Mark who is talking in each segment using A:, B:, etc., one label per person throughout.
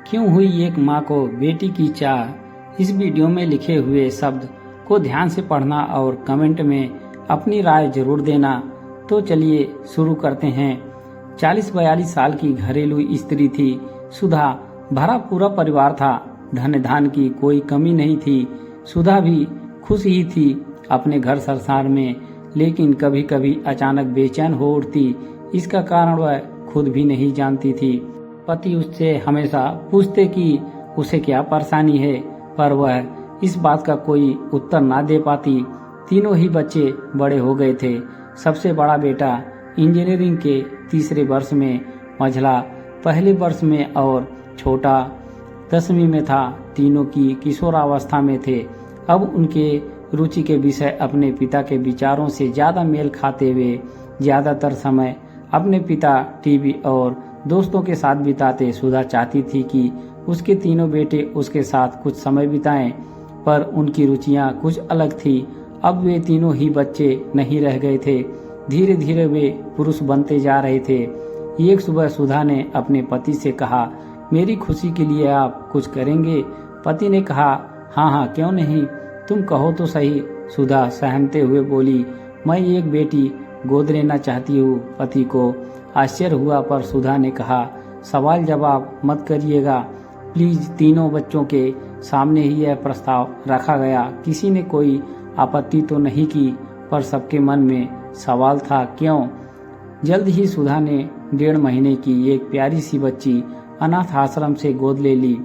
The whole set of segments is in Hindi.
A: क्यों हुई एक माँ को बेटी की चाह। इस वीडियो में लिखे हुए शब्द को ध्यान से पढ़ना और कमेंट में अपनी राय जरूर देना। तो चलिए शुरू करते हैं। 40-42 साल की घरेलू स्त्री थी सुधा। भरा पूरा परिवार था। धन धान की कोई कमी नहीं थी। सुधा भी खुश ही थी अपने घर संसार में, लेकिन कभी कभी अचानक बेचैन हो उठती। इसका कारण वह खुद भी नहीं जानती थी। पति उससे हमेशा पूछते कि उसे क्या परेशानी है, पर वह इस बात का कोई उत्तर ना दे पाती। तीनों ही बच्चे बड़े हो गए थे। सबसे बड़ा बेटा इंजीनियरिंग के 3रे वर्ष में, मझला पहले वर्ष में और छोटा 10वीं में था। तीनों की किशोरावस्था में थे। अब उनके रुचि के विषय अपने पिता के विचारों से ज्यादा मेल खाते हुए ज्यादातर समय अपने पिता, टीवी और दोस्तों के साथ बिताते। सुधा चाहती थी कि उसके तीनों बेटे उसके साथ कुछ समय बिताएं, पर उनकी रुचियां कुछ अलग थी। अब वे तीनों ही बच्चे नहीं रह गए थे। धीरे धीरे वे पुरुष बनते जा रहे थे। एक सुबह सुधा ने अपने पति से कहा, मेरी खुशी के लिए आप कुछ करेंगे? पति ने कहा, हाँ हाँ क्यों नहीं, तुम कहो तो सही। सुधा सहमते हुए बोली, मैं एक बेटी गोद लेना चाहती हूँ। पति को आश्चर्य हुआ, पर सुधा ने कहा, सवाल जवाब मत करिएगा प्लीज। तीनों बच्चों के सामने ही यह प्रस्ताव रखा गया। किसी ने कोई आपत्ति तो नहीं की, पर सबके मन में सवाल था, क्यों? जल्द ही सुधा ने 1.5 महीने की एक प्यारी सी बच्ची अनाथ आश्रम से गोद ले ली।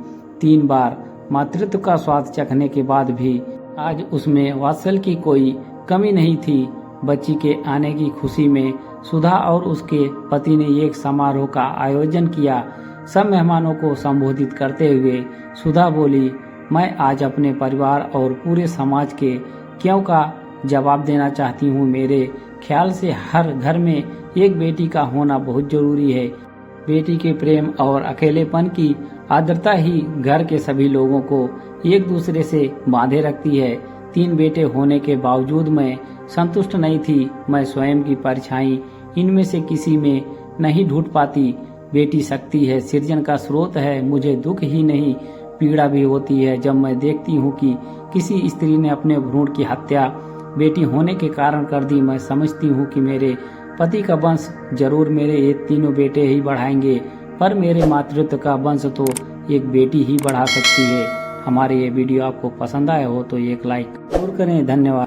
A: 3 बार मातृत्व का स्वाद चखने के बाद भी आज उसमें वात्सल्य की कोई कमी नहीं थी। बच्ची के आने की खुशी में सुधा और उसके पति ने एक समारोह का आयोजन किया। सब मेहमानों को संबोधित करते हुए सुधा बोली, मैं आज अपने परिवार और पूरे समाज के क्यों का जवाब देना चाहती हूँ। मेरे ख्याल से हर घर में एक बेटी का होना बहुत जरूरी है। बेटी के प्रेम और अकेलेपन की आर्द्रता ही घर के सभी लोगों को एक दूसरे से बांधे रखती है। 3 बेटे होने के बावजूद मैं संतुष्ट नहीं थी। मैं स्वयं की परछाई इनमें से किसी में नहीं ढूंढ पाती। बेटी शक्ति है, सृजन का स्रोत है। मुझे दुख ही नहीं पीड़ा भी होती है जब मैं देखती हूँ कि किसी स्त्री ने अपने भ्रूण की हत्या बेटी होने के कारण कर दी। मैं समझती हूँ कि मेरे पति का वंश जरूर मेरे ये तीनों बेटे ही बढ़ाएंगे, पर मेरे मातृत्व का वंश तो एक बेटी ही बढ़ा सकती है। हमारे ये वीडियो आपको पसंद आया हो तो एक लाइक जरूर करें। धन्यवाद।